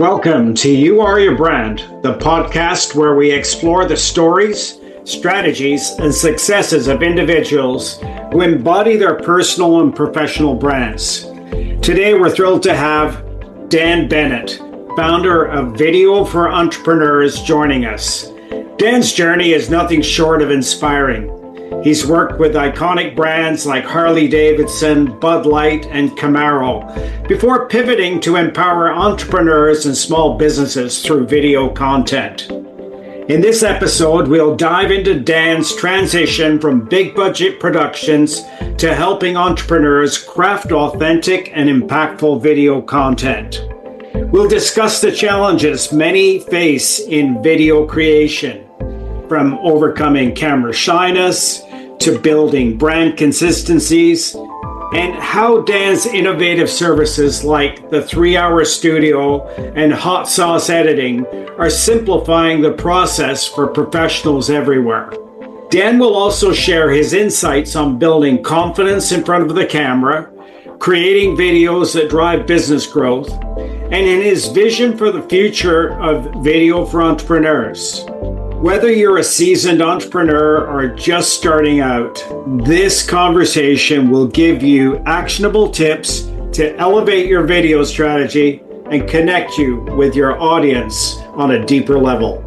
Welcome to You Are Your Brand, the podcast where we explore the stories, strategies, and successes of individuals who embody their personal and professional brands. Today, we're thrilled to have Dan Bennett, founder of Video for Entrepreneurs, joining us. Dan's journey is nothing short of inspiring. He's worked with iconic brands like Harley-Davidson, Bud Light, and Camaro before pivoting to empower entrepreneurs and small businesses through video content. In this episode, we'll dive into Dan's transition from big budget productions to helping entrepreneurs craft authentic and impactful video content. We'll discuss the challenges many face in video creation, from overcoming camera shyness to building brand consistencies, and how Dan's innovative services like the 3-hour studio and hot sauce editing are simplifying the process for professionals everywhere. Dan will also share his insights on building confidence in front of the camera, creating videos that drive business growth, and in his vision for the future of video for entrepreneurs. Whether you're a seasoned entrepreneur or just starting out, this conversation will give you actionable tips to elevate your video strategy and connect you with your audience on a deeper level.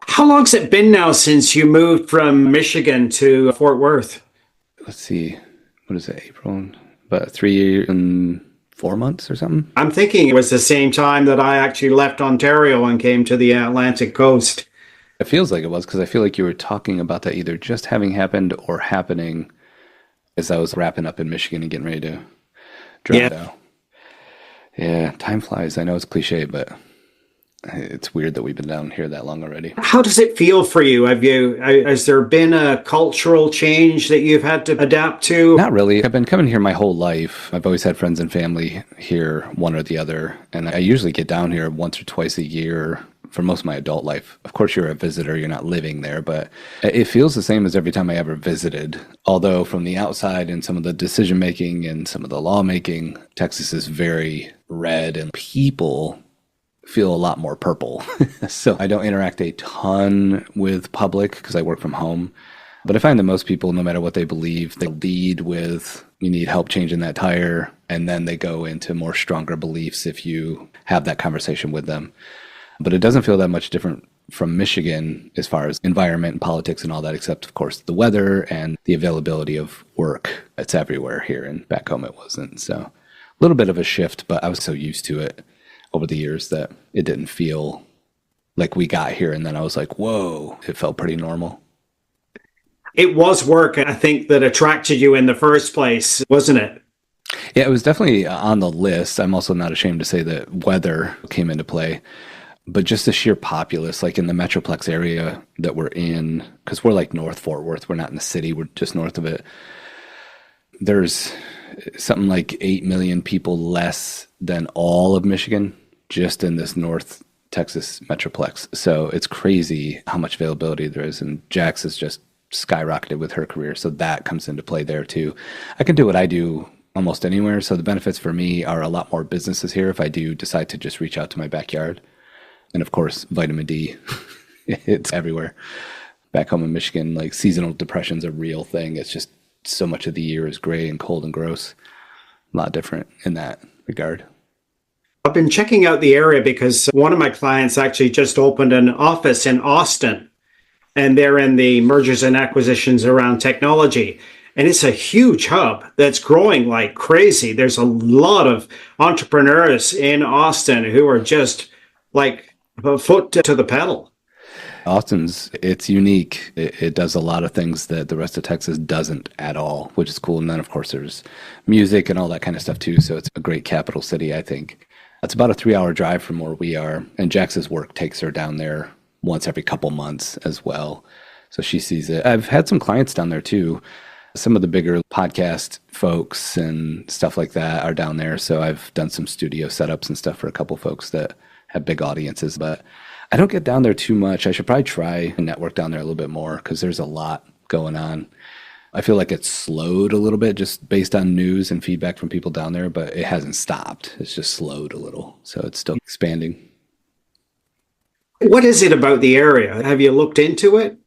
How long's it been now since you moved from Michigan to Fort Worth? Let's see, what is it, April? About 3 years and 4 months or something? I'm thinking it was the same time that I actually left Ontario and came to the Atlantic coast. It feels like it was, because I feel like you were talking about that either just having happened or happening as I was wrapping up in Michigan and getting ready to drive out. Yeah, time flies. I know it's cliche, but it's weird that we've been down here that long already. How does it feel for you? Has there been a cultural change that you've had to adapt to? Not really. I've been coming here my whole life. I've always had friends and family here, one or the other. And I usually get down here once or twice a year for most of my adult life. Of course, you're a visitor. You're not living there. But it feels the same as every time I ever visited. Although from the outside and some of the decision making and some of the lawmaking, Texas is very red and people feel a lot more purple. So I don't interact a ton with public because I work from home. But I find that most people, no matter what they believe, they lead with, you need help changing that tire. And then they go into more stronger beliefs if you have that conversation with them. But it doesn't feel that much different from Michigan as far as environment and politics and all that, except, of course, the weather and the availability of work. It's everywhere here, and back home it wasn't. So a little bit of a shift, but I was so used to it over the years that it didn't feel like we got here and then I was like, whoa, it felt pretty normal. It was work, I think, that attracted you in the first place, wasn't it? Yeah, it was definitely on the list. I'm also not ashamed to say that weather came into play, but just the sheer populace, like in the Metroplex area that we're in, because we're like North Fort Worth, we're not in the city, we're just north of it. There's something like 8 million people less than all of Michigan just in this North Texas Metroplex. So it's crazy how much availability there is. And Jax has just skyrocketed with her career. So that comes into play there too. I can do what I do almost anywhere. So the benefits for me are a lot more businesses here if I do decide to just reach out to my backyard. And of course, vitamin D, it's everywhere. Back home in Michigan, like seasonal depression's a real thing. It's just so much of the year is gray and cold and gross. A lot different in that regard. I've been checking out the area because one of my clients actually just opened an office in Austin, and they're in the mergers and acquisitions around technology. And it's a huge hub that's growing like crazy. There's a lot of entrepreneurs in Austin who are just like a foot to the pedal. Austin's, it's unique. It does a lot of things that the rest of Texas doesn't at all, which is cool. And then, of course, there's music and all that kind of stuff, too. So it's a great capital city, I think. It's about a 3-hour drive from where we are. And Jax's work takes her down there once every couple months as well. So she sees it. I've had some clients down there, too. Some of the bigger podcast folks and stuff like that are down there. So I've done some studio setups and stuff for a couple folks that have big audiences. But I don't get down there too much. I should probably try and network down there a little bit more because there's a lot going on. I feel like it's slowed a little bit just based on news and feedback from people down there, but it hasn't stopped. It's just slowed a little. So it's still expanding. What is it about the area? Have you looked into it?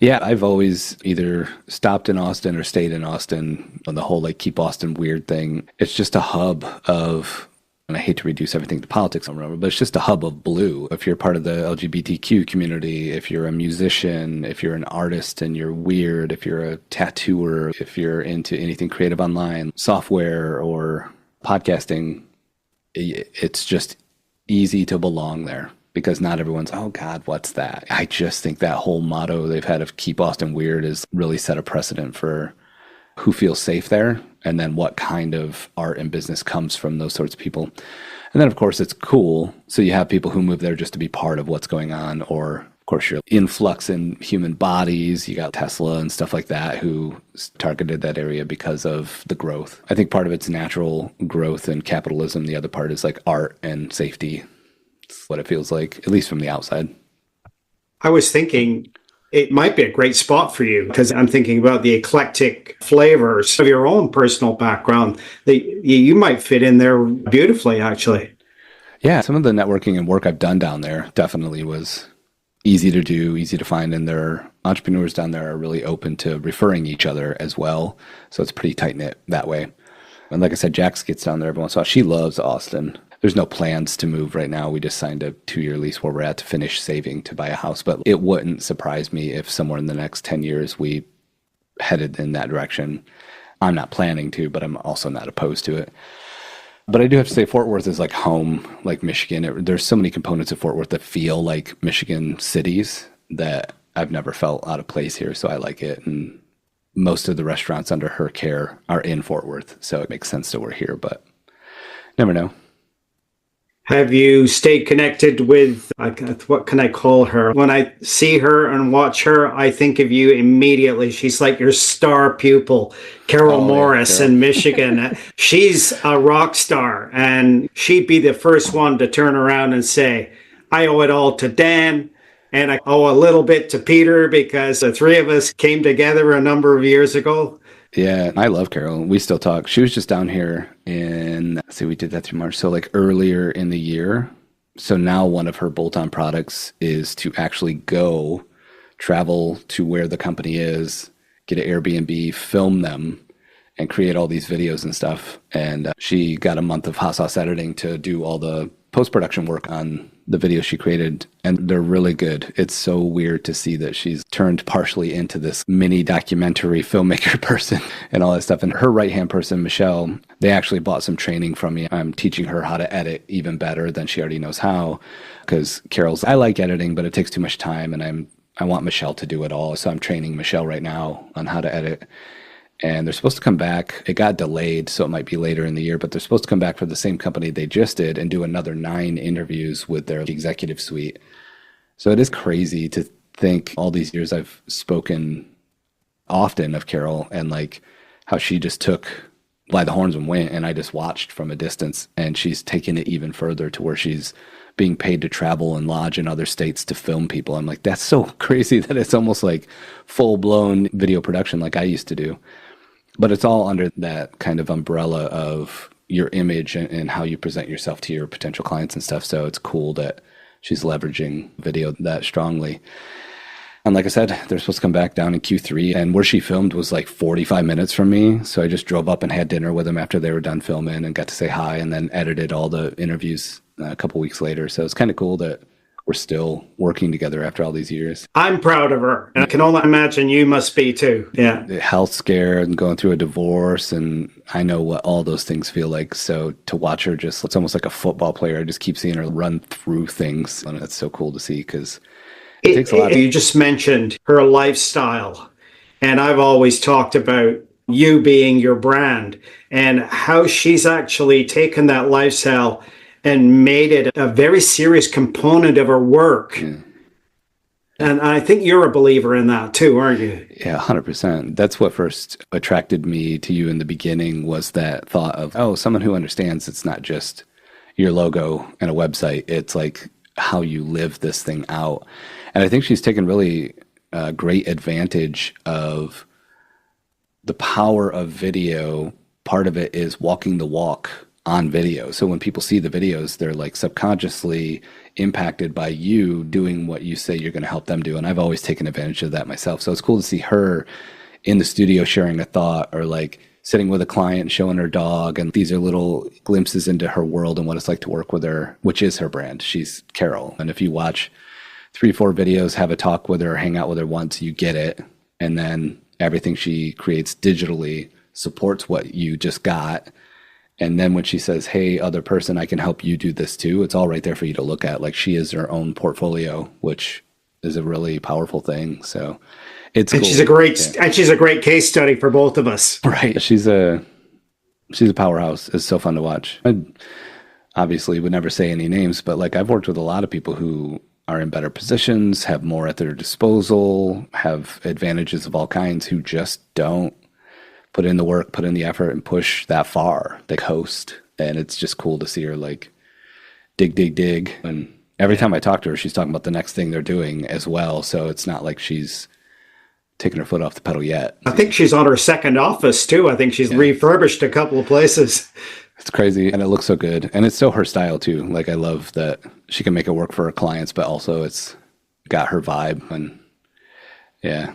Yeah, I've always either stopped in Austin or stayed in Austin on the whole like keep Austin weird thing. It's just a hub of, and I hate to reduce everything to politics, but it's just a hub of blue. If you're part of the LGBTQ community, if you're a musician, if you're an artist and you're weird, if you're a tattooer, if you're into anything creative online, software or podcasting, it's just easy to belong there because not everyone's, oh God, what's that? I just think that whole motto they've had of keep Austin weird is really set a precedent for who feels safe there, and then what kind of art and business comes from those sorts of people. And then, of course, it's cool. So you have people who move there just to be part of what's going on, or, of course, your influx in human bodies. You got Tesla and stuff like that who targeted that area because of the growth. I think part of it's natural growth and capitalism. The other part is like art and safety. It's what it feels like, at least from the outside. I was thinking it might be a great spot for you because I'm thinking about the eclectic flavors of your own personal background. That you might fit in there beautifully, actually. Yeah, some of the networking and work I've done down there definitely was easy to do, easy to find, and their entrepreneurs down there are really open to referring each other as well. So it's pretty tight-knit that way. And like I said, Jax gets down there every once in a while. She loves Austin. There's no plans to move right now. We just signed a 2-year lease where we're at to finish saving to buy a house. But it wouldn't surprise me if somewhere in the next 10 years we headed in that direction. I'm not planning to, but I'm also not opposed to it. But I do have to say Fort Worth is like home, like Michigan. There's so many components of Fort Worth that feel like Michigan cities that I've never felt out of place here. So I like it. And most of the restaurants under her care are in Fort Worth. So it makes sense that we're here, but never know. Have you stayed connected with, what can I call her? When I see her and watch her, I think of you immediately. She's like your star pupil, Carol Morris in Michigan. She's a rock star, and she'd be the first one to turn around and say, I owe it all to Dan, and I owe a little bit to Peter because the three of us came together a number of years ago. Yeah, I love Carol. We still talk. She was just down here we did that through March. So like earlier in the year. So now one of her bolt-on products is to actually go travel to where the company is, get an Airbnb, film them, and create all these videos and stuff. And she got a month of hot sauce editing to do all the post-production work on the videos she created, and they're really good. It's so weird to see that she's turned partially into this mini documentary filmmaker person and all that stuff. And her right-hand person, Michelle, they actually bought some training from me. I'm teaching her how to edit even better than she already knows how, because Carol's, I like editing, but it takes too much time, and I want Michelle to do it all. So I'm training Michelle right now on how to edit. And they're supposed to come back. It got delayed, so it might be later in the year, but they're supposed to come back for the same company they just did and do another 9 interviews with their executive suite. So it is crazy to think all these years I've spoken often of Carol and like how she just took by the horns and went, and I just watched from a distance, and she's taken it even further to where she's being paid to travel and lodge in other states to film people. I'm like, that's so crazy that it's almost like full-blown video production like I used to do. But it's all under that kind of umbrella of your image and how you present yourself to your potential clients and stuff. So it's cool that she's leveraging video that strongly. And like I said, they're supposed to come back down in Q3. And where she filmed was like 45 minutes from me. So I just drove up and had dinner with them after they were done filming and got to say hi, and then edited all the interviews a couple weeks later. So it's kind of cool that we're still working together after all these years. I'm proud of her. And I can only imagine you must be too. Yeah. The health scare and going through a divorce. And I know what all those things feel like. So to watch her it's almost like a football player. I just keep seeing her run through things. And it's so cool to see because it takes a lot. You just mentioned her lifestyle. And I've always talked about you being your brand and how she's actually taken that lifestyle and made it a very serious component of her work. Yeah. And I think you're a believer in that too, aren't you? Yeah, 100%. That's what first attracted me to you in the beginning, was that thought of, someone who understands it's not just your logo and a website. It's like how you live this thing out. And I think she's taken really great advantage of the power of video, part of it is walking the walk on video. So when people see the videos, they're like subconsciously impacted by you doing what you say you're going to help them do. And I've always taken advantage of that myself. So it's cool to see her in the studio sharing a thought, or like sitting with a client and showing her dog. And these are little glimpses into her world and what it's like to work with her, which is her brand. She's Carol. And if you watch 3-4 videos, have a talk with her, hang out with her once, you get it. And then everything she creates digitally supports what you just got. And then when she says, hey, other person, I can help you do this too, it's all right there for you to look at. Like, she is her own portfolio, which is a really powerful thing. So it's and cool. She's a great case study for both of us. Right. She's a powerhouse. It's so fun to watch. I obviously would never say any names, but like, I've worked with a lot of people who are in better positions, have more at their disposal, have advantages of all kinds, who just don't put in the work, put in the effort, and push that far. They coast. And it's just cool to see her like dig. And every time I talk to her, she's talking about the next thing they're doing as well. So it's not like she's taking her foot off the pedal yet. I think she's on her second office too. I think she's refurbished a couple of places. It's crazy. And it looks so good. And it's so her style too. Like, I love that she can make it work for her clients, but also it's got her vibe. And yeah.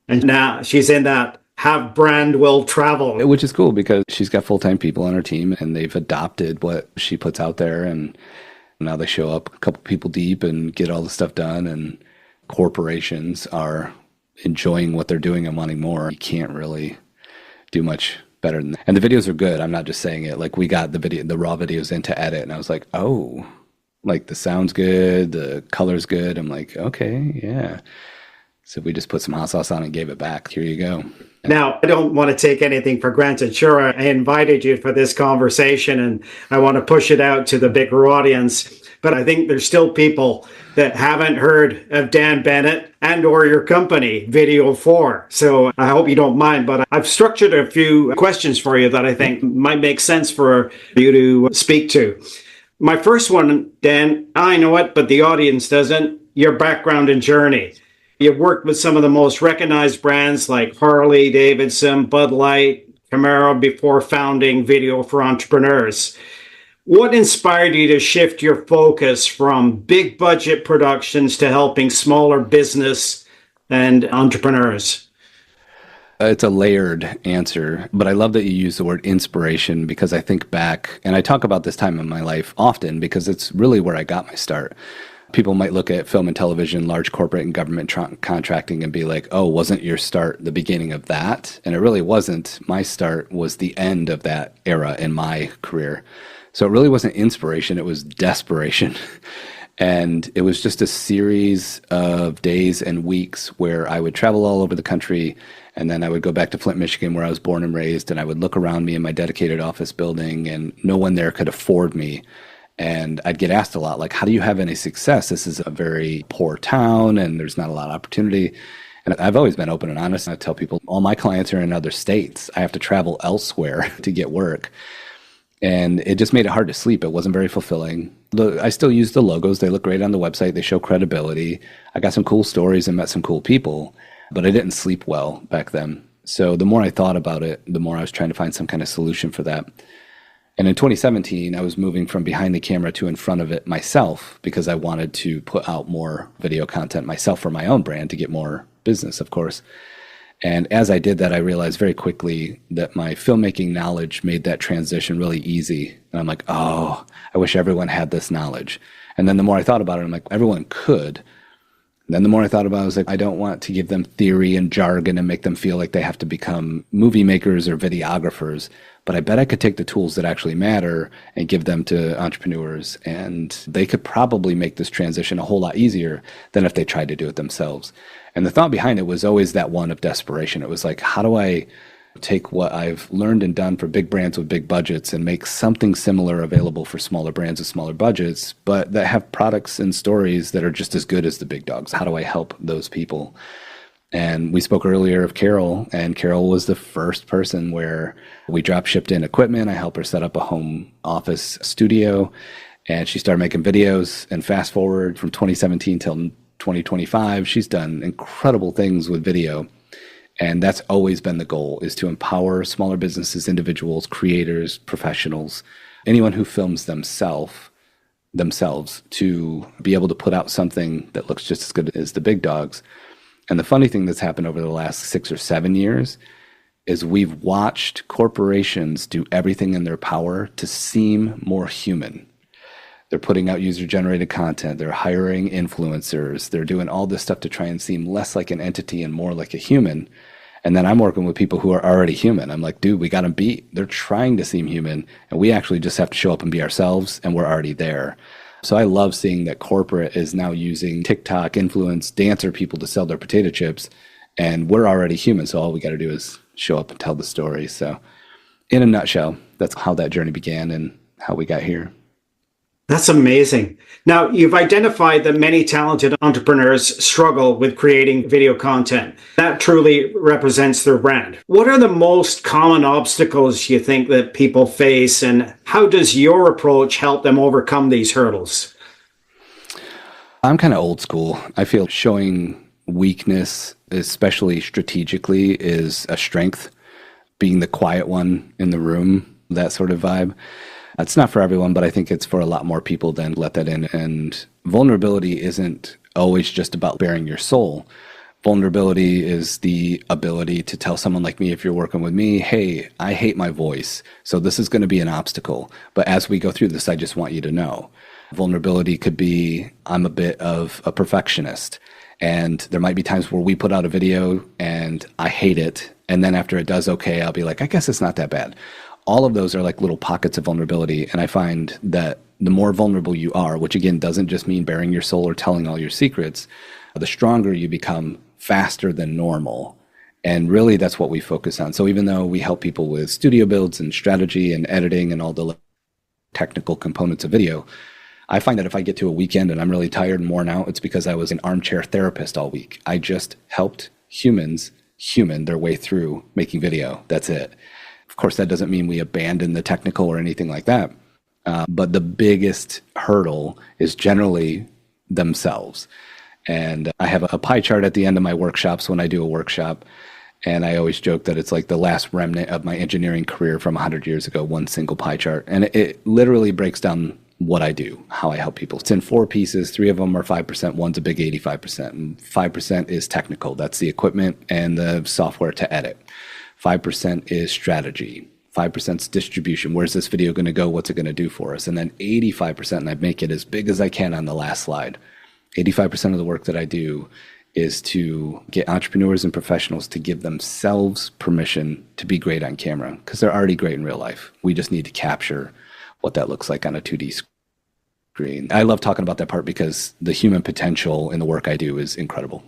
And now she's in that have brand will travel. Which is cool because she's got full-time people on her team and they've adopted what she puts out there. And now they show up a couple people deep and get all the stuff done. And corporations are enjoying what they're doing and wanting more. You can't really do much better than that. And the videos are good. I'm not just saying it. Like, we got the raw videos in to edit, and I was like, oh, like the sound's good, the color's good. I'm like, okay, yeah. So we just put some hot sauce on and gave it back. Here you go. Now, I don't want to take anything for granted. Sure, I invited you for this conversation and I want to push it out to the bigger audience. But I think there's still people that haven't heard of Dan Bennett and or your company, Video 4. So I hope you don't mind, but I've structured a few questions for you that I think might make sense for you to speak to. My first one, Dan, I know it, but the audience doesn't. Your background and journey. You've worked with some of the most recognized brands like Harley-Davidson, Bud Light, Camaro before founding Video for Entrepreneurs. What inspired you to shift your focus from big budget productions to helping smaller business and entrepreneurs? It's a layered answer, but I love that you use the word inspiration, because I think back, and I talk about this time in my life often because it's really where I got my start. People might look at film and television, large corporate and government contracting and be like, oh, wasn't your start the beginning of that? And it really wasn't. My start was the end of that era in my career. So it really wasn't inspiration, it was desperation. And it was just a series of days and weeks where I would travel all over the country, and then I would go back to Flint, Michigan, where I was born and raised, and I would look around me in my dedicated office building, and no one there could afford me. And I'd get asked a lot, like, how do you have any success? This is a very poor town and there's not a lot of opportunity. And I've always been open and honest. And I tell people, all my clients are in other states. I have to travel elsewhere to get work. And it just made it hard to sleep. It wasn't very fulfilling. I still use the logos. They look great on the website. They show credibility. I got some cool stories and met some cool people, but I didn't sleep well back then. So the more I thought about it, the more I was trying to find some kind of solution for that. And in 2017, I was moving from behind the camera to in front of it myself, because I wanted to put out more video content myself for my own brand to get more business, of course. And as I did that, I realized very quickly that my filmmaking knowledge made that transition really easy. And I'm like, oh, I wish everyone had this knowledge. And then the more I thought about it, I'm like, everyone could. And then the more I thought about it, I was like, I don't want to give them theory and jargon and make them feel like they have to become movie makers or videographers. But I bet I could take the tools that actually matter and give them to entrepreneurs. And they could probably make this transition a whole lot easier than if they tried to do it themselves. And the thought behind it was always that one of desperation. It was like, how do I take what I've learned and done for big brands with big budgets and make something similar available for smaller brands with smaller budgets, but that have products and stories that are just as good as the big dogs? How do I help those people? And we spoke earlier of Carol, and Carol was the first person where we drop shipped in equipment. I helped her set up a home office studio, and she started making videos. And fast forward from 2017 till 2025, she's done incredible things with video. And that's always been the goal, is to empower smaller businesses, individuals, creators, professionals, anyone who films themselves to be able to put out something that looks just as good as the big dogs. And the funny thing that's happened over the last 6 or 7 years is we've watched corporations do everything in their power to seem more human. They're putting out user-generated content. They're hiring influencers. They're doing all this stuff to try and seem less like an entity and more like a human. And then I'm working with people who are already human. I'm like, dude, we got them beat. They're trying to seem human, and we actually just have to show up and be ourselves, and we're already there. So I love seeing that corporate is now using TikTok, influence, dancer people to sell their potato chips, and we're already human, so all we got to do is show up and tell the story. So in a nutshell, that's how that journey began and how we got here. That's amazing. Now, you've identified that many talented entrepreneurs struggle with creating video content. That truly represents their brand. What are the most common obstacles you think that people face, and how does your approach help them overcome these hurdles? I'm kind of old school. I feel showing weakness, especially strategically, is a strength. Being the quiet one in the room, that sort of vibe. It's not for everyone, but I think it's for a lot more people than let that in. And vulnerability isn't always just about bearing your soul. Vulnerability is the ability to tell someone like me, if you're working with me, hey, I hate my voice, so this is going to be an obstacle. But as we go through this, I just want you to know. Vulnerability could be, I'm a bit of a perfectionist. And there might be times where we put out a video and I hate it. And then after it does okay, I'll be like, I guess it's not that bad. All of those are like little pockets of vulnerability. And I find that the more vulnerable you are, which again doesn't just mean bearing your soul or telling all your secrets, the stronger you become faster than normal. And really that's what we focus on. So even though we help people with studio builds and strategy and editing and all the technical components of video, I find that if I get to a weekend and I'm really tired and worn out, it's because I was an armchair therapist all week. I just helped humans human their way through making video. That's it. Of course, that doesn't mean we abandon the technical or anything like that. But the biggest hurdle is generally themselves. And I have a pie chart at the end of my workshops when I do a workshop. And I always joke that it's like the last remnant of my engineering career from 100 years ago, one single pie chart. And it literally breaks down what I do, how I help people. It's in 4 pieces. 3 of them are 5%. One's a big 85%. And 5% is technical. That's the equipment and the software to edit. 5% is strategy. 5% is distribution. Where's this video going to go? What's it going to do for us? And then 85%, and I make it as big as I can on the last slide, 85% of the work that I do is to get entrepreneurs and professionals to give themselves permission to be great on camera, because they're already great in real life. We just need to capture what that looks like on a 2D screen. I love talking about that part because the human potential in the work I do is incredible.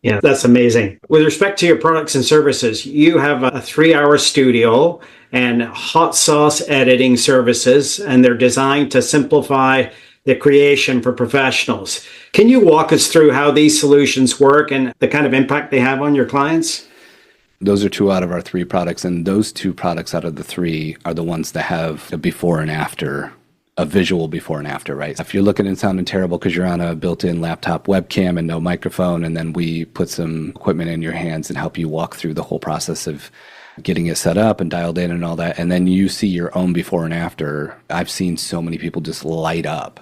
Yeah, that's amazing. With respect to your products and services, you have a 3-hour studio and hot sauce editing services, and they're designed to simplify the creation for professionals. Can you walk us through how these solutions work and the kind of impact they have on your clients? Those are 2 out of our 3 products, and those 2 products out of the 3 are the ones that have a before and after, a visual before and after, right? If you're looking and sounding terrible because you're on a built-in laptop webcam and no microphone, and then we put some equipment in your hands and help you walk through the whole process of getting it set up and dialed in and all that, and then you see your own before and after, I've seen so many people just light up.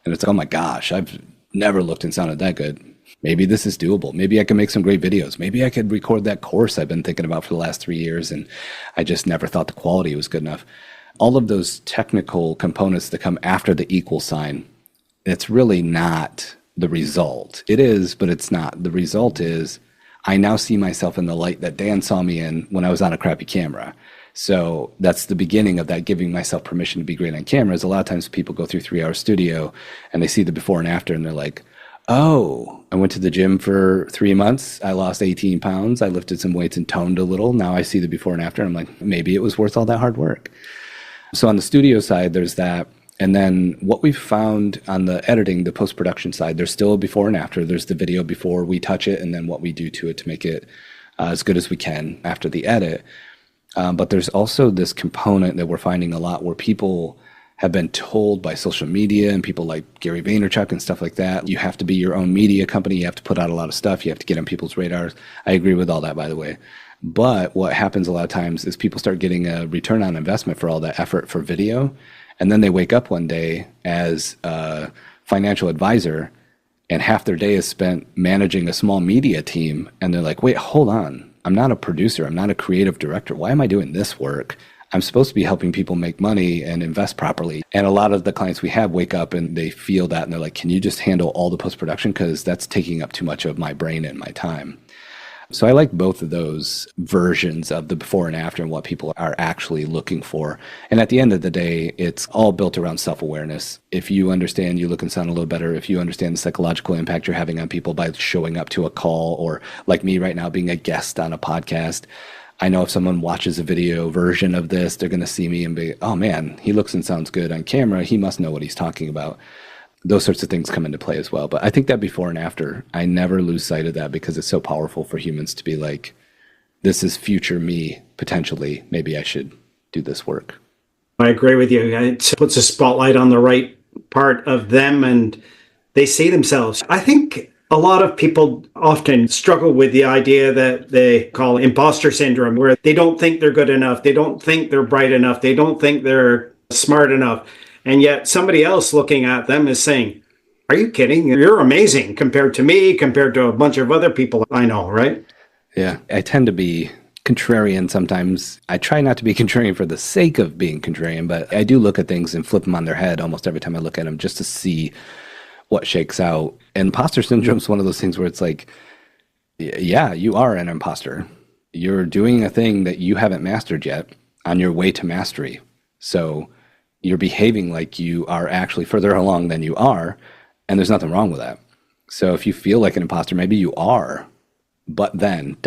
And it's like, oh my gosh, I've never looked and sounded that good. Maybe this is doable. Maybe I can make some great videos. Maybe I could record that course I've been thinking about for the last 3 years, and I just never thought the quality was good enough. All of those technical components that come after the equal sign, it's really not the result. It is, but it's not. The result is I now see myself in the light that Dan saw me in when I was on a crappy camera. So that's the beginning of that, giving myself permission to be great on cameras. A lot of times people go through 3-hour studio and they see the before and after and they're like, oh, I went to the gym for 3 months. I lost 18 pounds. I lifted some weights and toned a little. Now I see the before and after. And I'm like, maybe it was worth all that hard work. So on the studio side, there's that. And then what we've found on the editing, the post-production side, there's still a before and after. There's the video before we touch it and then what we do to it to make it as good as we can after the edit. But there's also this component that we're finding a lot where people have been told by social media and people like Gary Vaynerchuk and stuff like that, you have to be your own media company. You have to put out a lot of stuff. You have to get on people's radars. I agree with all that, by the way. But what happens a lot of times is people start getting a return on investment for all that effort for video. And then they wake up one day as a financial advisor and half their day is spent managing a small media team. And they're like, wait, hold on. I'm not a producer. I'm not a creative director. Why am I doing this work? I'm supposed to be helping people make money and invest properly. And a lot of the clients we have wake up and they feel that and they're like, can you just handle all the post-production? Because that's taking up too much of my brain and my time. So I like both of those versions of the before and after and what people are actually looking for. And at the end of the day, it's all built around self-awareness. If you understand you look and sound a little better, if you understand the psychological impact you're having on people by showing up to a call, or like me right now being a guest on a podcast, I know if someone watches a video version of this, they're going to see me and be, oh man, he looks and sounds good on camera. He must know what he's talking about. Those sorts of things come into play as well. But I think that before and after, I never lose sight of that because it's so powerful for humans to be like, this is future me, potentially. Maybe I should do this work. I agree with you. It puts a spotlight on the right part of them and they see themselves. I think a lot of people often struggle with the idea that they call imposter syndrome, where they don't think they're good enough. They don't think they're bright enough. They don't think they're smart enough. And yet somebody else looking at them is saying, are you kidding? You're amazing compared to me, compared to a bunch of other people I know, right? Yeah, I tend to be contrarian sometimes. I try not to be contrarian for the sake of being contrarian, but I do look at things and flip them on their head almost every time I look at them just to see what shakes out. And imposter syndrome is one of those things where it's like, yeah, you are an imposter. You're doing a thing that you haven't mastered yet on your way to mastery. So you're behaving like you are actually further along than you are, and there's nothing wrong with that. So if you feel like an imposter, maybe you are, but then ...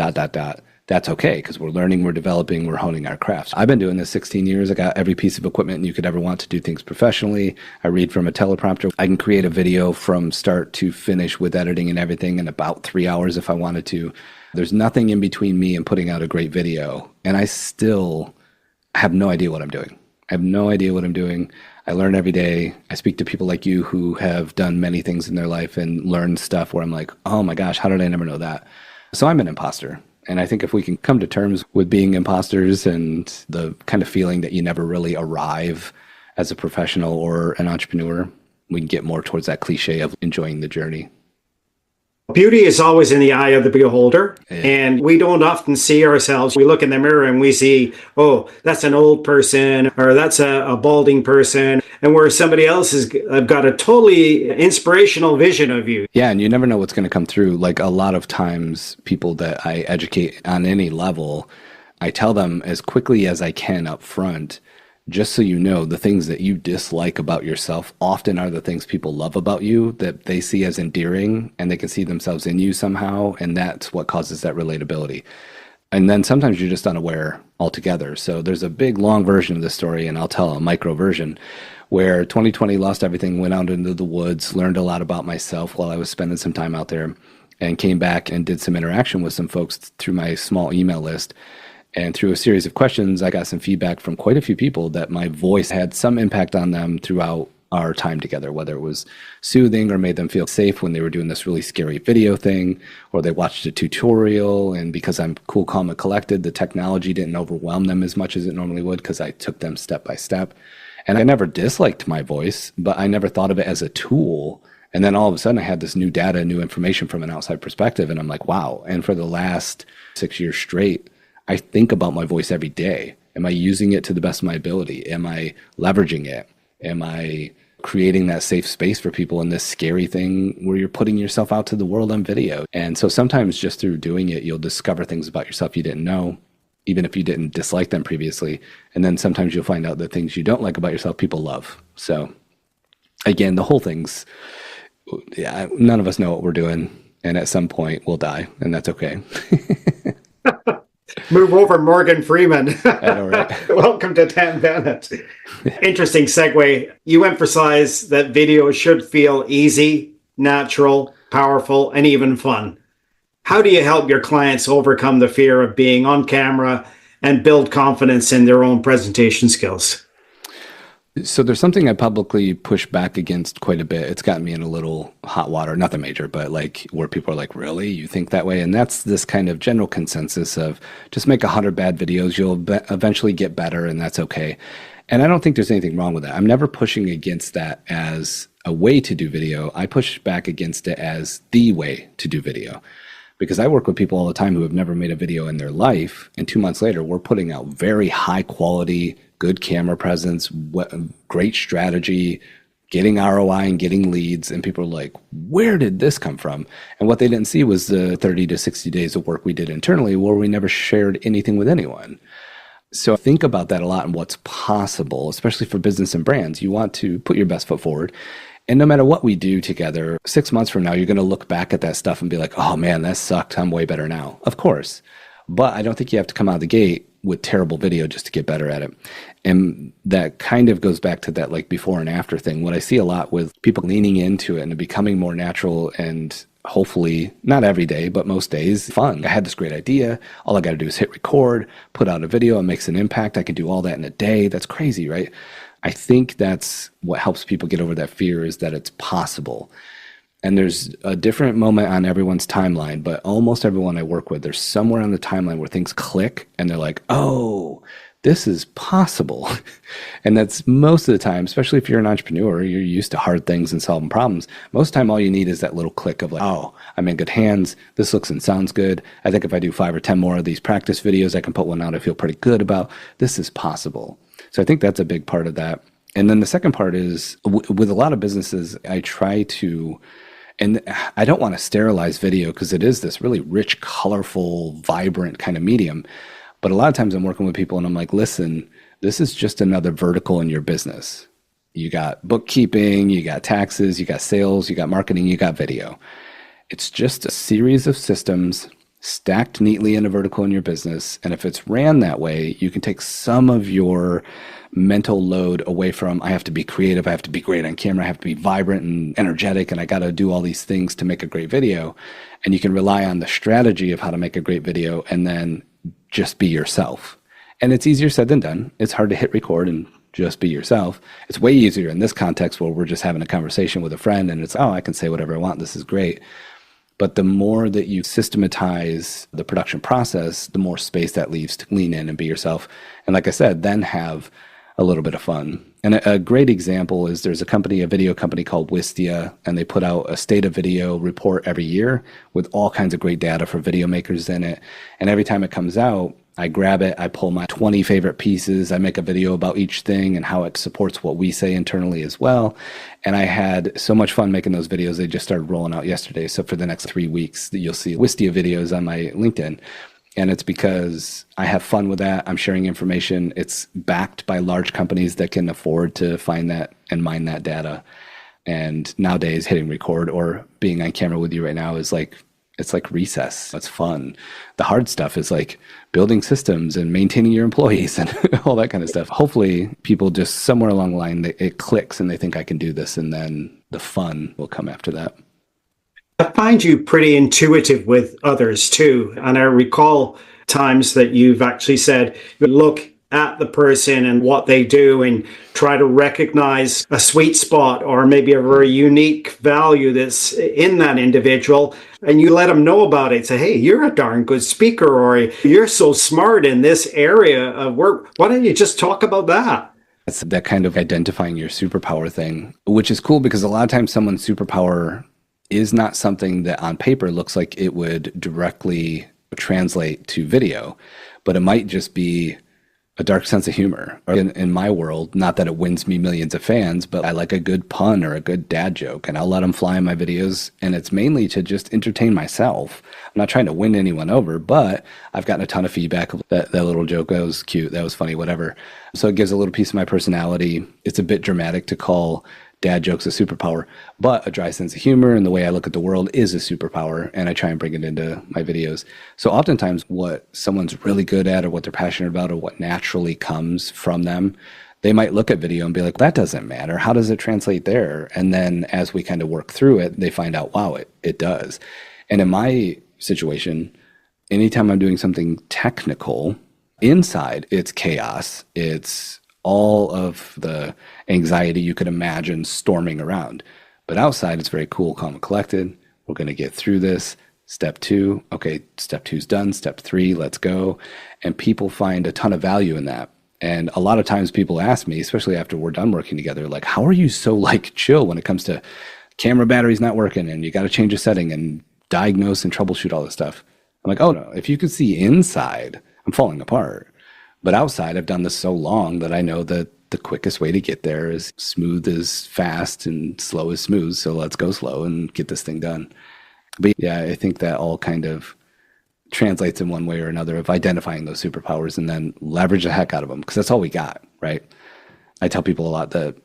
That's okay, because we're learning, we're developing, we're honing our crafts. I've been doing this 16 years. I got every piece of equipment you could ever want to do things professionally. I read from a teleprompter. I can create a video from start to finish with editing and everything in about 3 hours if I wanted to. There's nothing in between me and putting out a great video, and I still have no idea what I'm doing. I have no idea what I'm doing. I learn every day. I speak to people like you who have done many things in their life and learned stuff where I'm like, oh my gosh, how did I never know that? So I'm an imposter. And I think if we can come to terms with being imposters and the kind of feeling that you never really arrive as a professional or an entrepreneur, we can get more towards that cliche of enjoying the journey. Beauty is always in the eye of the beholder, Yeah. and we don't often see ourselves. We look in the mirror and we see, oh, that's an old person, or that's a balding person, and where somebody else has got a totally inspirational vision of you. Yeah, and you never know what's going to come through. Like a lot of times, people that I educate on any level, I tell them as quickly as I can up front, just so you know, the things that you dislike about yourself often are the things people love about you that they see as endearing, and they can see themselves in you somehow, and that's what causes that relatability. And then sometimes you're just unaware altogether. So there's a big, long version of this story, and I'll tell a micro version, where 2020 lost everything, went out into the woods, learned a lot about myself while I was spending some time out there, and came back and did some interaction with some folks through my small email list. And through a series of questions, I got some feedback from quite a few people that my voice had some impact on them throughout our time together, whether it was soothing or made them feel safe when they were doing this really scary video thing, or they watched a tutorial, and because I'm cool, calm, and collected, the technology didn't overwhelm them as much as it normally would because I took them step by step. And I never disliked my voice, but I never thought of it as a tool. And then all of a sudden I had this new data, new information from an outside perspective, and I'm like, wow. And for the last 6 years straight, I think about my voice every day. Am I using it to the best of my ability? Am I leveraging it? Am I creating that safe space for people in this scary thing where you're putting yourself out to the world on video? And so sometimes just through doing it, you'll discover things about yourself you didn't know, even if you didn't dislike them previously. And then sometimes you'll find out that things you don't like about yourself, people love. So again, the whole thing's, none of us know what we're doing. And at some point we'll die, and that's okay. Move over, Morgan Freeman. I know, right? Welcome to Dan Bennett. Interesting segue. You emphasize that video should feel easy, natural, powerful, and even fun. How do you help your clients overcome the fear of being on camera and build confidence in their own presentation skills? So there's something I publicly push back against quite a bit. It's gotten me in a little hot water, nothing major, but like where people are like, really? You think that way? And that's this kind of general consensus of just make 100 bad videos. You'll eventually get better and that's okay. And I don't think there's anything wrong with that. I'm never pushing against that as a way to do video. I push back against it as the way to do video. Because I work with people all the time who have never made a video in their life. And 2 months later, we're putting out very high quality, good camera presence, great strategy, getting ROI and getting leads. And people are like, where did this come from? And what they didn't see was the 30 to 60 days of work we did internally where we never shared anything with anyone. So think about that a lot and what's possible, especially for business and brands. You want to put your best foot forward. And no matter what we do together, 6 months from now, you're going to look back at that stuff and be like, oh man, that sucked. I'm way better now. Of course. But I don't think you have to come out of the gate with terrible video just to get better at it. And that kind of goes back to that like before and after thing. What I see a lot with people leaning into it and becoming more natural and hopefully not every day, but most days, fun. I had this great idea. All I got to do is hit record, put out a video. It makes an impact. I can do all that in a day. That's crazy, right? I think that's what helps people get over that fear is that it's possible. And there's a different moment on everyone's timeline, but almost everyone I work with, there's somewhere on the timeline where things click and they're like, oh, this is possible. And that's most of the time, especially if you're an entrepreneur, you're used to hard things and solving problems. Most of the time, all you need is that little click of like, oh, I'm in good hands. This looks and sounds good. I think if I do 5 or 10 more of these practice videos, I can put one out I feel pretty good about. This is possible. So I think that's a big part of that. And then the second part is with a lot of businesses, I try to, and I don't want to sterilize video because it is this really rich, colorful, vibrant kind of medium. But a lot of times I'm working with people and I'm like, listen, this is just another vertical in your business. You got bookkeeping, you got taxes, you got sales, you got marketing, you got video. It's just a series of systems stacked neatly in a vertical in your business. And if it's ran that way, you can take some of your mental load away from, I have to be creative, I have to be great on camera, I have to be vibrant and energetic, and I got to do all these things to make a great video. And you can rely on the strategy of how to make a great video and then just be yourself. And it's easier said than done. It's hard to hit record and just be yourself. It's way easier in this context where we're just having a conversation with a friend and it's, oh, I can say whatever I want. This is great. But the more that you systematize the production process, the more space that leaves to lean in and be yourself. And like I said, then have a little bit of fun. And a great example is there's a video company called Wistia, and they put out a state of video report every year with all kinds of great data for video makers in it. And every time it comes out, I grab it, I pull my 20 favorite pieces, I make a video about each thing and how it supports what we say internally as well. And I had so much fun making those videos. They just started rolling out yesterday. So for the next 3 weeks, you'll see Wistia videos on my LinkedIn. And it's because I have fun with that. I'm sharing information. It's backed by large companies that can afford to find that and mine that data. And nowadays, hitting record or being on camera with you right now is like, it's like recess. It's fun. The hard stuff is like building systems and maintaining your employees and all that kind of stuff. Hopefully people just somewhere along the line, it clicks and they think I can do this. And then the fun will come after that. I find you pretty intuitive with others too. And I recall times that you've actually said, look at the person and what they do and try to recognize a sweet spot or maybe a very unique value that's in that individual. And you let them know about it. Say, hey, you're a darn good speaker, or you're so smart in this area of work. Why don't you just talk about that? It's that kind of identifying your superpower thing, which is cool because a lot of times someone's superpower is not something that on paper looks like it would directly translate to video, but it might just be a dark sense of humor. Or in my world, not that it wins me millions of fans, but I like a good pun or a good dad joke, and I'll let them fly in my videos. And it's mainly to just entertain myself. I'm not trying to win anyone over, but I've gotten a ton of feedback. That little joke, that was cute, that was funny, whatever. So it gives a little piece of my personality. It's a bit dramatic to call dad jokes a superpower, but a dry sense of humor and the way I look at the world is a superpower, and I try and bring it into my videos. So oftentimes what someone's really good at or what they're passionate about or what naturally comes from them, they might look at video and be like, that doesn't matter. How does it translate there? And then as we kind of work through it, they find out, wow, it does. And in my situation, anytime I'm doing something technical, inside it's chaos, it's all of the anxiety you could imagine storming around. But outside, it's very cool, calm, and collected. We're going to get through this. Step 2, okay, step 2's done. Step 3, let's go. And people find a ton of value in that. And a lot of times people ask me, especially after we're done working together, like, how are you so like chill when it comes to camera batteries not working and you got to change a setting and diagnose and troubleshoot all this stuff? I'm like, oh no, if you could see inside, I'm falling apart. But outside, I've done this so long that I know that the quickest way to get there is smooth is fast and slow is smooth. So let's go slow and get this thing done. But yeah, I think that all kind of translates in one way or another of identifying those superpowers and then leverage the heck out of them, because that's all we got, right? I tell people a lot that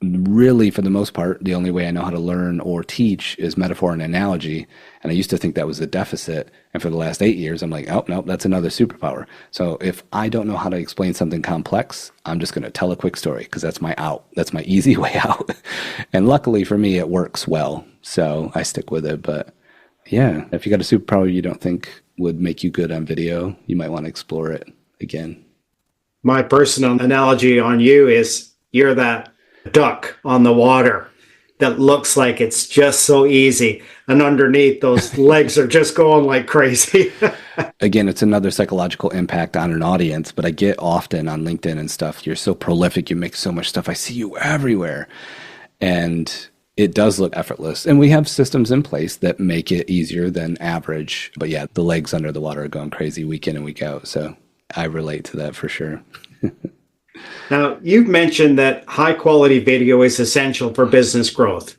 really, for the most part, the only way I know how to learn or teach is metaphor and analogy. And I used to think that was a deficit. And for the last 8 years, I'm like, oh, no, that's another superpower. So if I don't know how to explain something complex, I'm just going to tell a quick story, because that's my out. That's my easy way out. And luckily for me, it works well. So I stick with it. But yeah, if you got a superpower you don't think would make you good on video, you might want to explore it again. My personal analogy on you is you're that duck on the water that looks like it's just so easy, and underneath those legs are just going like crazy. Again, it's another psychological impact on an audience, but I get often on LinkedIn and stuff, you're so prolific, you make so much stuff, I see you everywhere. And it does look effortless. And we have systems in place that make it easier than average. But yeah, the legs under the water are going crazy week in and week out. So I relate to that for sure. Now, you've mentioned that high quality video is essential for business growth.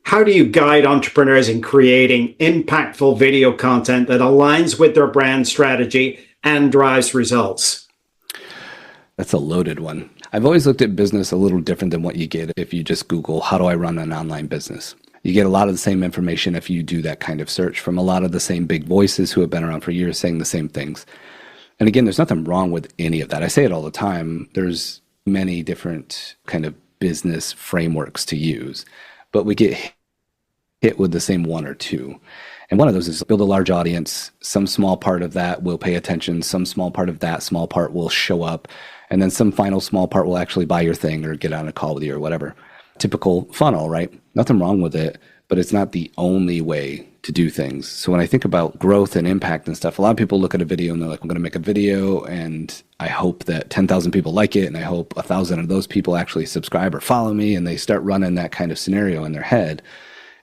How do you guide entrepreneurs in creating impactful video content that aligns with their brand strategy and drives results? That's a loaded one. I've always looked at business a little different than what you get if you just Google, how do I run an online business? You get a lot of the same information if you do that kind of search from a lot of the same big voices who have been around for years saying the same things. And again, there's nothing wrong with any of that. I say it all the time. There's many different kind of business frameworks to use, but we get hit with the same one or two. And one of those is build a large audience. Some small part of that will pay attention. Some small part of that small part will show up. And then some final small part will actually buy your thing or get on a call with you or whatever. Typical funnel, right? Nothing wrong with it, but it's not the only way to do things. So when I think about growth and impact and stuff, a lot of people look at a video and they're like, I'm going to make a video and I hope that 10,000 people like it. And I hope 1,000 of those people actually subscribe or follow me. And they start running that kind of scenario in their head.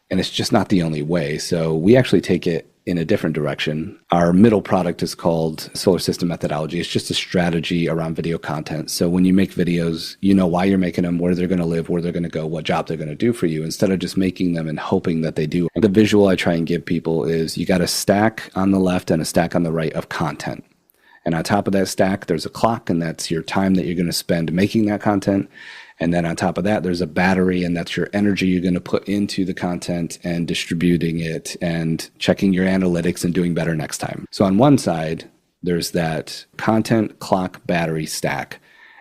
And it's just not the only way. So we actually take it in a different direction. Our middle product is called Solar System Methodology. It's just a strategy around video content. So when you make videos, you know why you're making them, where they're going to live, where they're going to go, what job they're going to do for you, instead of just making them and hoping that they do. The visual I try and give people is you got a stack on the left and a stack on the right of content. And on top of that stack, there's a clock, and that's your time that you're going to spend making that content. And then on top of that, there's a battery, and that's your energy you're going to put into the content and distributing it and checking your analytics and doing better next time. So on one side, there's that content, clock, battery stack.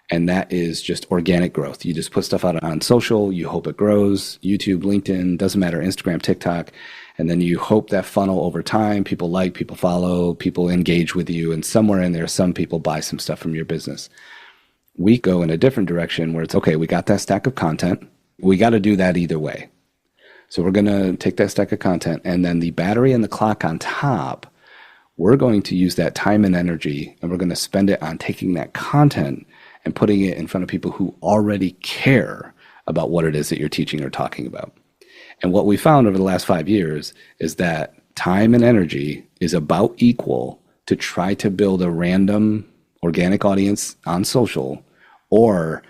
And that is just organic growth. You just put stuff out on social, you hope it grows, YouTube, LinkedIn, doesn't matter, Instagram, TikTok. And then you hope that funnel over time, people like, people follow, people engage with you. And somewhere in there, some people buy some stuff from your business. We go in a different direction where it's, okay, we got that stack of content. We got to do that either way. So we're going to take that stack of content, and then the battery and the clock on top, we're going to use that time and energy, and we're going to spend it on taking that content and putting it in front of people who already care about what it is that you're teaching or talking about. And what we found over the last 5 years is that time and energy is about equal to try to build a random organic audience on social, or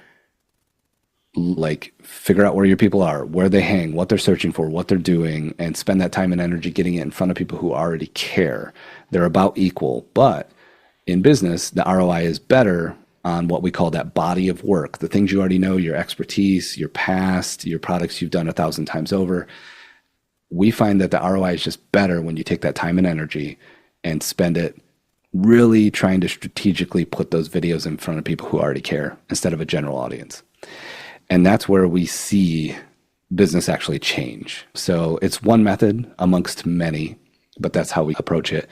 like figure out where your people are, where they hang, what they're searching for, what they're doing, and spend that time and energy getting it in front of people who already care. They're about equal. But in business, the ROI is better on what we call that body of work, the things you already know, your expertise, your past, your products you've done 1,000 times over. We find that the ROI is just better when you take that time and energy and spend it really trying to strategically put those videos in front of people who already care instead of a general audience. And that's where we see business actually change. So it's one method amongst many, but that's how we approach it.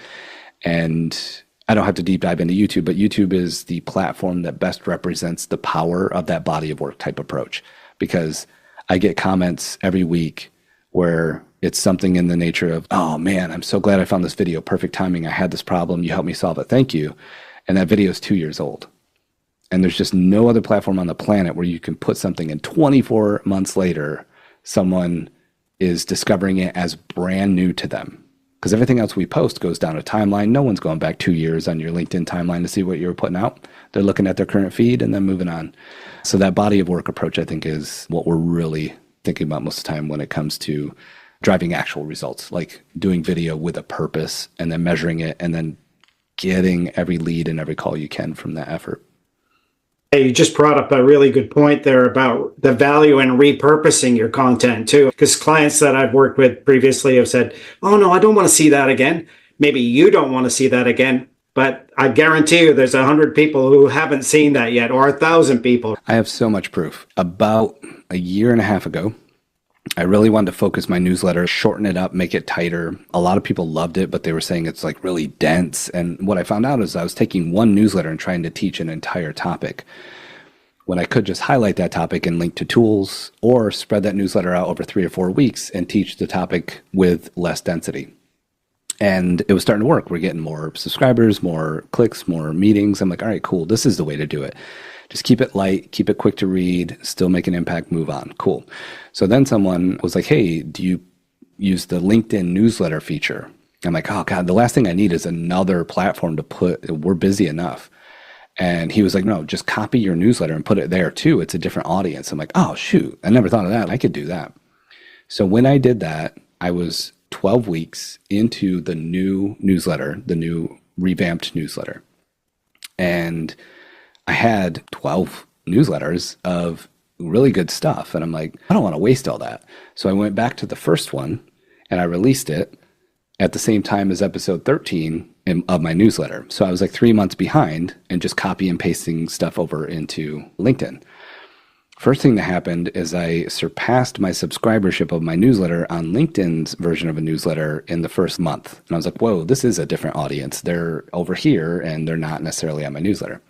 And I don't have to deep dive into YouTube, but YouTube is the platform that best represents the power of that body of work type approach, because I get comments every week where it's something in the nature of, oh man, I'm so glad I found this video. Perfect timing. I had this problem. You helped me solve it. Thank you. And that video is 2 years old. And there's just no other platform on the planet where you can put something and 24 months later, someone is discovering it as brand new to them. Because everything else we post goes down a timeline. No one's going back 2 years on your LinkedIn timeline to see what you were putting out. They're looking at their current feed and then moving on. So that body of work approach, I think, is what we're really thinking about most of the time when it comes to driving actual results, like doing video with a purpose and then measuring it and then getting every lead and every call you can from that effort. You just brought up a really good point there about the value in repurposing your content too, because clients that I've worked with previously have said, oh no, I don't want to see that again. Maybe you don't want to see that again, but I guarantee you there's 100 people who haven't seen that yet, or 1,000 people. I have so much proof. About a year and a half ago, I really wanted to focus my newsletter, shorten it up, make it tighter. A lot of people loved it, but they were saying it's like really dense. And what I found out is I was taking one newsletter and trying to teach an entire topic, when I could just highlight that topic and link to tools, or spread that newsletter out over 3 or 4 weeks and teach the topic with less density. And it was starting to work. We're getting more subscribers, more clicks, more meetings. I'm like, all right, cool. This is the way to do it. Just keep it light, keep it quick to read, still make an impact, move on. Cool. So then someone was like, hey, do you use the LinkedIn newsletter feature? I'm like, oh God, the last thing I need is another platform to put, we're busy enough. And he was like, no, just copy your newsletter and put it there too. It's a different audience. I'm like, oh shoot, I never thought of that. I could do that. So when I did that, I was 12 weeks into the new newsletter, the new revamped newsletter. And I had 12 newsletters of really good stuff. And I'm like, I don't want to waste all that. So I went back to the first one and I released it at the same time as episode 13 of my newsletter. So I was like 3 months behind and just copy and pasting stuff over into LinkedIn. First thing that happened is I surpassed my subscribership of my newsletter on LinkedIn's version of a newsletter in the first month. And I was like, whoa, this is a different audience. They're over here and they're not necessarily on my newsletter.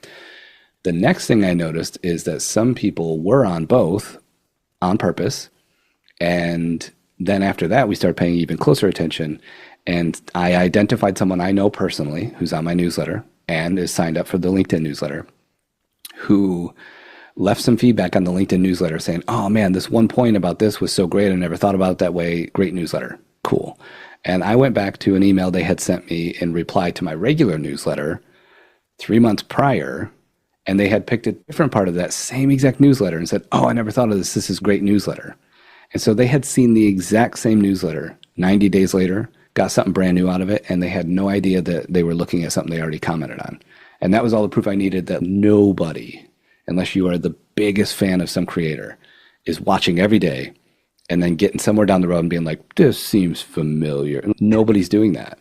The next thing I noticed is that some people were on both on purpose. And then after that, we started paying even closer attention. And I identified someone I know personally who's on my newsletter and is signed up for the LinkedIn newsletter, who left some feedback on the LinkedIn newsletter saying, oh man, this one point about this was so great. I never thought about it that way. Great newsletter. Cool. And I went back to an email they had sent me in reply to my regular newsletter 3 months prior. And they had picked a different part of that same exact newsletter and said, oh, I never thought of this. This is a great newsletter. And so they had seen the exact same newsletter 90 days later, got something brand new out of it, and they had no idea that they were looking at something they already commented on. And that was all the proof I needed that nobody, unless you are the biggest fan of some creator, is watching every day and then getting somewhere down the road and being like, this seems familiar. Nobody's doing that.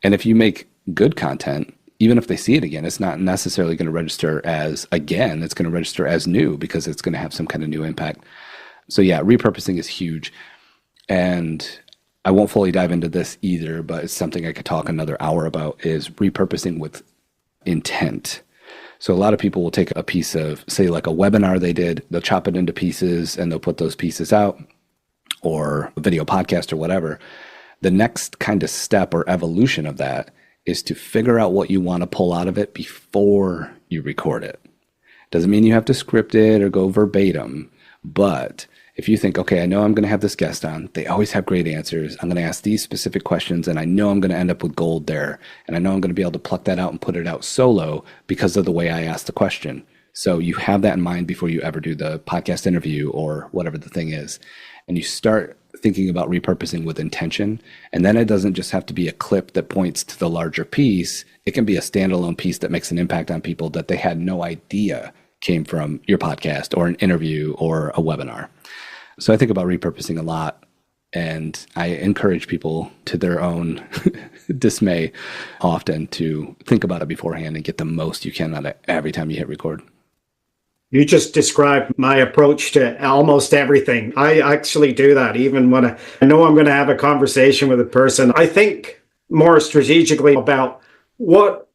And if you make good content, even if they see it again, it's not necessarily going to register as again, it's going to register as new because it's going to have some kind of new impact. So yeah, repurposing is huge. And I won't fully dive into this either, but it's something I could talk another hour about, is repurposing with intent. So a lot of people will take a piece of, say like a webinar they did, they'll chop it into pieces and they'll put those pieces out, or a video podcast or whatever. The next kind of step or evolution of that is to figure out what you want to pull out of it before you record it. Doesn't mean you have to script it or go verbatim, but if you think, okay, I know I'm going to have this guest on, they always have great answers, I'm going to ask these specific questions, and I know I'm going to end up with gold there, and I know I'm going to be able to pluck that out and put it out solo because of the way I asked the question. So you have that in mind before you ever do the podcast interview or whatever the thing is. And you start thinking about repurposing with intention. And then it doesn't just have to be a clip that points to the larger piece. It can be a standalone piece that makes an impact on people that they had no idea came from your podcast or an interview or a webinar. So I think about repurposing a lot, and I encourage people, to their own dismay often, to think about it beforehand and get the most you can out of every time you hit record. You just described my approach to almost everything. I actually do that even when I know I'm going to have a conversation with a person. I think more strategically about what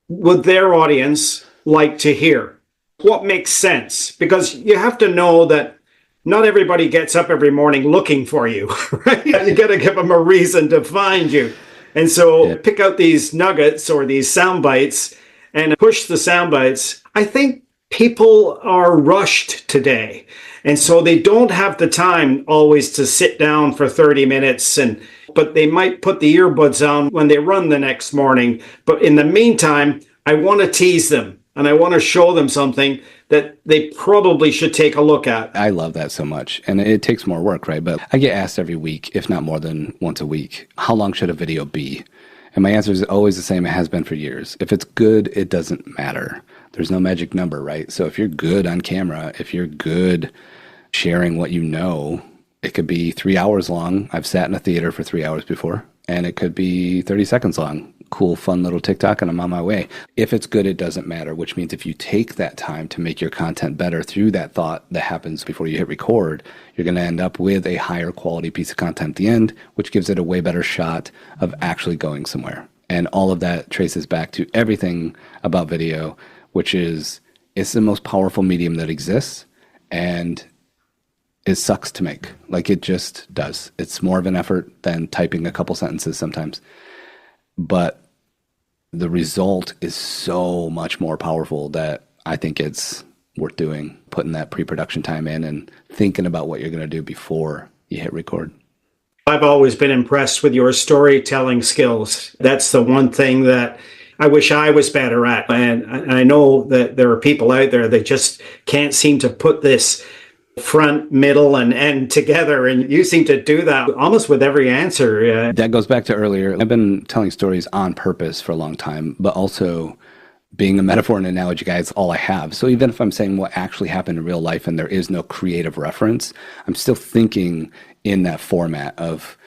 would their audience like to hear? What makes sense? Because you have to know that not everybody gets up every morning looking for you, right? You got to give them a reason to find you. And so pick out these nuggets or these sound bites and push the sound bites. I think people are rushed today. And so they don't have the time always to sit down for 30 minutes but they might put the earbuds on when they run the next morning. But in the meantime, I want to tease them and I want to show them something that they probably should take a look at. I love that so much. And it takes more work, right? But I get asked every week, if not more than once a week, how long should a video be? And my answer is always the same. It has been for years. If it's good, it doesn't matter. There's no magic number, right? So if you're good on camera, if you're good sharing what you know, it could be 3 hours long. I've sat in a theater for 3 hours before, and it could be 30 seconds long. Cool, fun little TikTok, and I'm on my way. If it's good, it doesn't matter, which means if you take that time to make your content better through that thought that happens before you hit record, you're going to end up with a higher quality piece of content at the end, which gives it a way better shot of actually going somewhere. And all of that traces back to everything about video, which is it's the most powerful medium that exists, and it sucks to make. Like, it just does. It's more of an effort than typing a couple sentences sometimes. But the result is so much more powerful that I think it's worth doing, putting that pre-production time in and thinking about what you're going to do before you hit record. I've always been impressed with your storytelling skills. That's the one thing that I wish I was better at. And I know that there are people out there that just can't seem to put this front, middle, and end together. And you seem to do that almost with every answer. That goes back to earlier. I've been telling stories on purpose for a long time, but also being a metaphor and analogy guy is all I have. So even if I'm saying what actually happened in real life and there is no creative reference, I'm still thinking in that format of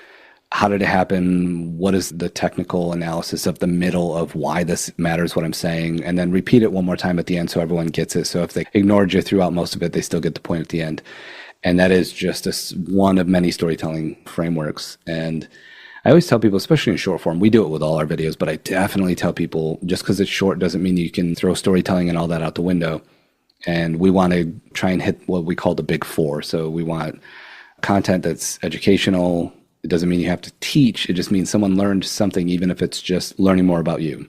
how did it happen? What is the technical analysis of the middle of why this matters, what I'm saying, and then repeat it one more time at the end so everyone gets it. So if they ignored you throughout most of it, they still get the point at the end. And that is just one of many storytelling frameworks. And I always tell people, especially in short form, we do it with all our videos, but I definitely tell people just because it's short doesn't mean you can throw storytelling and all that out the window. And we want to try and hit what we call the big four. So we want content that's educational. It doesn't mean you have to teach. It just means someone learned something, even if it's just learning more about you.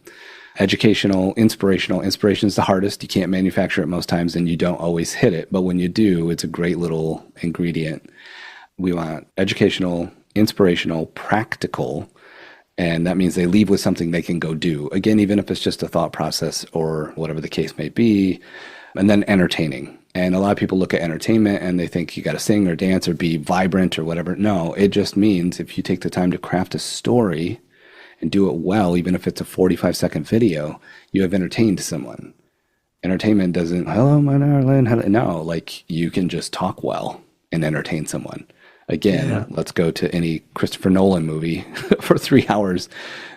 Educational, inspirational. Inspiration is the hardest. You can't manufacture it most times, and you don't always hit it. But when you do, it's a great little ingredient. We want educational, inspirational, practical, and that means they leave with something they can go do. Again, even if it's just a thought process or whatever the case may be. And then entertaining. And a lot of people look at entertainment and they think you got to sing or dance or be vibrant or whatever. No, it just means if you take the time to craft a story and do it well, even if it's a 45-second video, you have entertained someone. Entertainment doesn't, hello, my darling. No, like you can just talk well and entertain someone. Again, Let's go to any Christopher Nolan movie for 3 hours.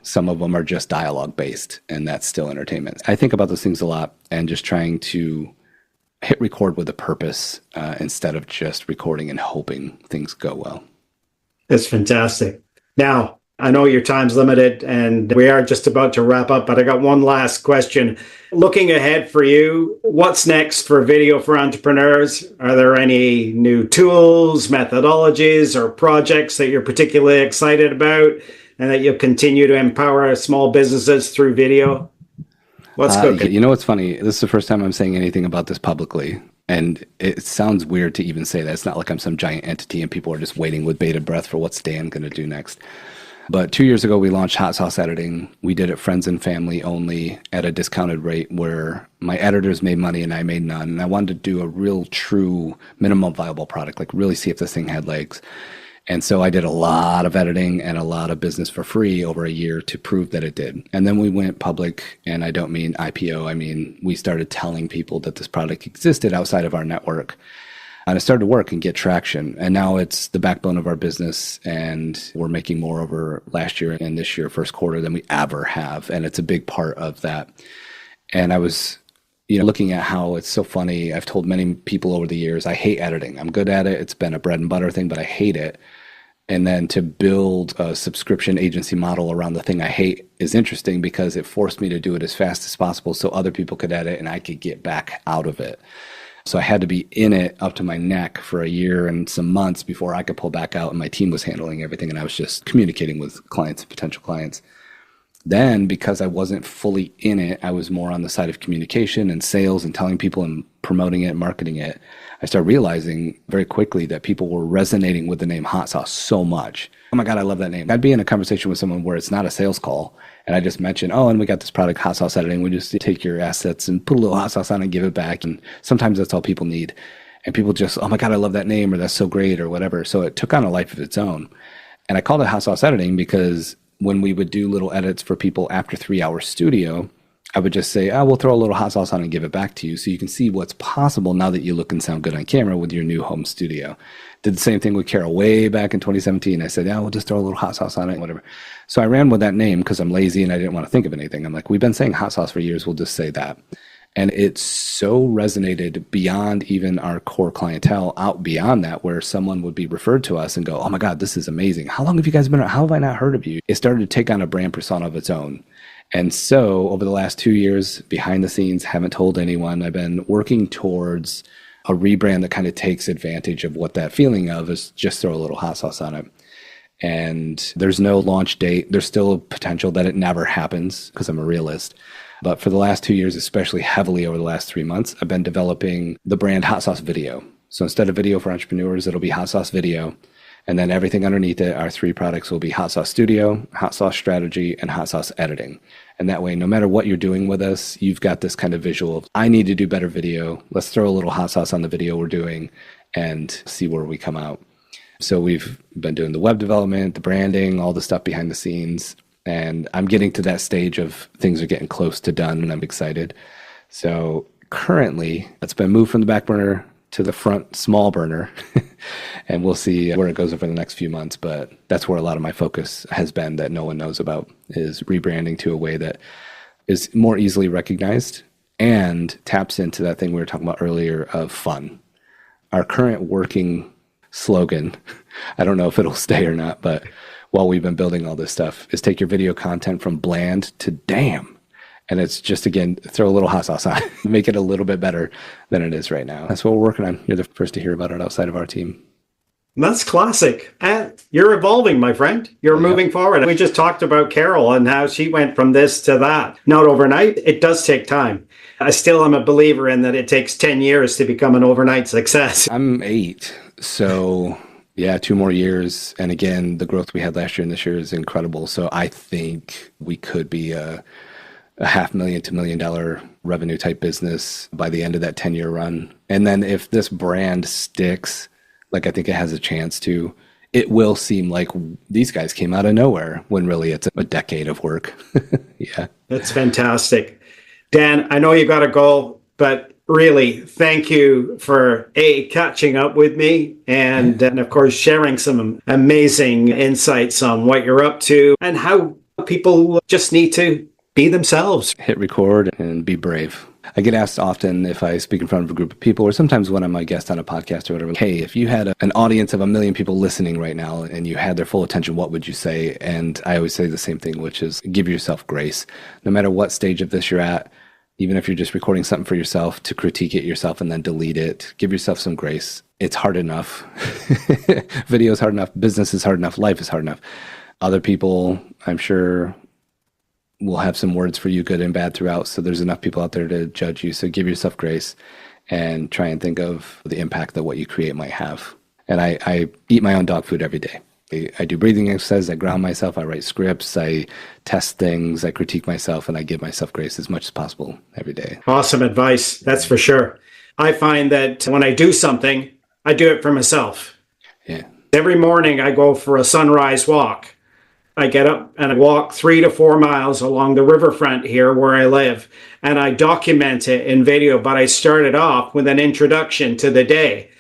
Some of them are just dialogue based, and that's still entertainment. I think about those things a lot and just trying to hit record with a purpose instead of just recording and hoping things go well. That's fantastic. Now, I know your time's limited and we are just about to wrap up, but I got one last question. Looking ahead for you, what's next for Video for Entrepreneurs? Are there any new tools, methodologies, or projects that you're particularly excited about and that you'll continue to empower small businesses through video? What's cooking? You know what's funny? This is the first time I'm saying anything about this publicly. And it sounds weird to even say that. It's not like I'm some giant entity and people are just waiting with bated breath for what's Dan going to do next. But 2 years ago, we launched Hot Sauce Editing. We did it friends and family only at a discounted rate where my editors made money and I made none. And I wanted to do a real, true, minimum viable product, like really see if this thing had legs. And so I did a lot of editing and a lot of business for free over a year to prove that it did. And then we went public, and I don't mean IPO. I mean, we started telling people that this product existed outside of our network. And it started to work and get traction. And now it's the backbone of our business, and we're making more over last year and this year, first quarter, than we ever have. And it's a big part of that. And I was looking at how it's so funny. I've told many people over the years, I hate editing. I'm good at it. It's been a bread and butter thing, but I hate it. And then to build a subscription agency model around the thing I hate is interesting because it forced me to do it as fast as possible so other people could edit and I could get back out of it. So I had to be in it up to my neck for a year and some months before I could pull back out, and my team was handling everything and I was just communicating with clients, potential clients. Then, because I wasn't fully in it, I was more on the side of communication and sales and telling people and promoting it and marketing it. I started realizing very quickly that people were resonating with the name Hot Sauce so much. Oh my God, I love that name. I'd be in a conversation with someone where it's not a sales call, and I just mention, oh, and we got this product, Hot Sauce Editing. We just take your assets and put a little hot sauce on it and give it back. And sometimes that's all people need. And people just, oh my God, I love that name, or that's so great, or whatever. So it took on a life of its own. And I called it Hot Sauce Editing because when we would do little edits for people after 3 hour studio, I would just say, oh, we'll throw a little hot sauce on and give it back to you so you can see what's possible now that you look and sound good on camera with your new home studio. Did the same thing with Carol way back in 2017. I said, yeah, we'll just throw a little hot sauce on it, whatever. So I ran with that name because I'm lazy and I didn't want to think of anything. I'm like, we've been saying hot sauce for years. We'll just say that. And it so resonated beyond even our core clientele, out beyond that, where someone would be referred to us and go, oh my God, this is amazing. How long have you guys been around? How have I not heard of you? It started to take on a brand persona of its own. And so over the last 2 years, behind the scenes, haven't told anyone, I've been working towards a rebrand that kind of takes advantage of what that feeling of is, just throw a little hot sauce on it. And there's no launch date. There's still a potential that it never happens because I'm a realist. But for the last 2 years, especially heavily over the last 3 months, I've been developing the brand Hot Sauce Video. So instead of video for entrepreneurs, it'll be Hot Sauce Video. And then everything underneath it, our 3 products will be Hot Sauce Studio, Hot Sauce Strategy, and Hot Sauce Editing. And that way, no matter what you're doing with us, you've got this kind of visual of, I need to do better video. Let's throw a little hot sauce on the video we're doing and see where we come out. So we've been doing the web development, the branding, all the stuff behind the scenes. And I'm getting to that stage of things are getting close to done, and I'm excited. So currently, it's been moved from the back burner to the front small burner. And we'll see where it goes over the next few months. But that's where a lot of my focus has been that no one knows about, is rebranding to a way that is more easily recognized and taps into that thing we were talking about earlier of fun. Our current working slogan, I don't know if it'll stay or not, but while we've been building all this stuff, is take your video content from bland to damn. And it's just, again, throw a little hot sauce on it, make it a little bit better than it is right now. That's what we're working on. You're the first to hear about it outside of our team. That's classic. And you're evolving, my friend. You're moving forward. We just talked about Carol and how she went from this to that. Not overnight. It does take time. I still am a believer in that it takes 10 years to become an overnight success. I'm 8. So yeah, 2 more years. And again, the growth we had last year and this year is incredible. So I think we could be a $500,000 to $1 million revenue type business by the end of that 10-year run. And then if this brand sticks, like I think it has a chance to, it will seem like these guys came out of nowhere when really it's a decade of work. Yeah. That's fantastic. Dan, I know you got to go, but really thank you for catching up with me and of course sharing some amazing insights on what you're up to and how people just need to be themselves. Hit record and be brave. I get asked often if I speak in front of a group of people, or sometimes when I'm a guest on a podcast or whatever, hey, if you had an audience of 1 million people listening right now and you had their full attention, what would you say? And I always say the same thing, which is give yourself grace. No matter what stage of this you're at, even if you're just recording something for yourself, to critique it yourself and then delete it, give yourself some grace. It's hard enough. Video is hard enough. Business is hard enough. Life is hard enough. Other people, I'm sure, will have some words for you, good and bad, throughout. So there's enough people out there to judge you. So give yourself grace and try and think of the impact that what you create might have. And I eat my own dog food every day. I do breathing exercises, I ground myself, I write scripts, I test things, I critique myself, and I give myself grace as much as possible every day. Awesome advice, that's for sure. I find that when I do something, I do it for myself. Yeah. Every morning I go for a sunrise walk. I get up and I walk 3 to 4 miles along the riverfront here where I live, and I document it in video, but I started off with an introduction to the day.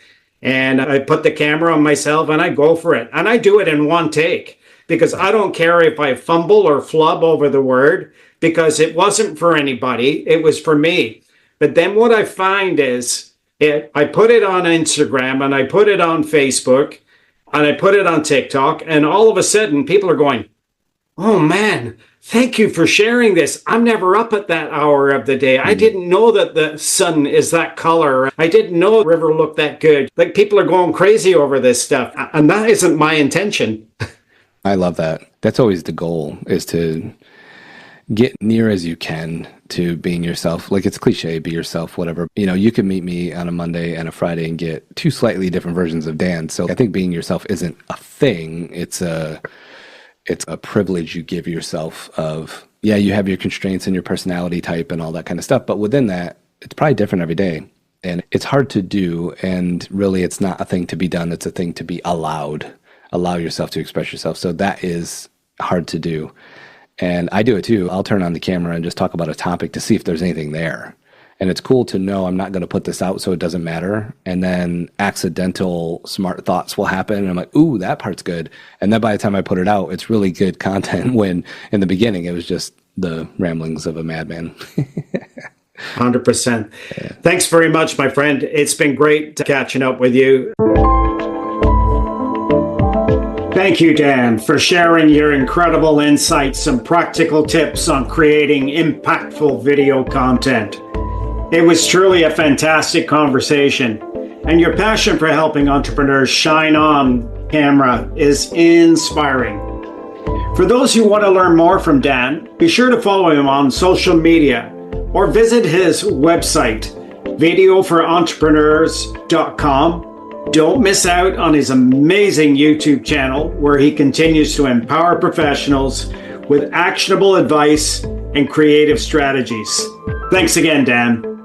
And I put the camera on myself and I go for it. And I do it in one take because I don't care if I fumble or flub over the word, because it wasn't for anybody. It was for me. But then what I find is I put it on Instagram and I put it on Facebook, and I put it on TikTok, and all of a sudden people are going, oh man, thank you for sharing this. I'm never up at that hour of the day. I didn't know that the sun is that color. I didn't know the river looked that good. Like, people are going crazy over this stuff, and that isn't my intention. I love that. That's always the goal, is to get near as you can to being yourself. Like, it's cliche, be yourself, whatever. You know, you can meet me on a Monday and a Friday and get two slightly different versions of Dan. So I think being yourself isn't a thing. It's a privilege you give yourself of, yeah, you have your constraints and your personality type and all that kind of stuff. But within that, it's probably different every day. And it's hard to do. And really, it's not a thing to be done. It's a thing to be allowed. Allow yourself to express yourself. So that is hard to do. And I do it too. I'll turn on the camera and just talk about a topic to see if there's anything there. And it's cool to know I'm not going to put this out so it doesn't matter. And then accidental smart thoughts will happen. And I'm like, ooh, that part's good. And then by the time I put it out, it's really good content, when in the beginning it was just the ramblings of a madman. 100%. Yeah. Thanks very much, my friend. It's been great catching up with you. Thank you, Dan, for sharing your incredible insights and practical tips on creating impactful video content. It was truly a fantastic conversation, and your passion for helping entrepreneurs shine on camera is inspiring. For those who want to learn more from Dan, be sure to follow him on social media or visit his website, videoforentrepreneurs.com. Don't miss out on his amazing YouTube channel, where he continues to empower professionals with actionable advice and creative strategies. Thanks again, Dan.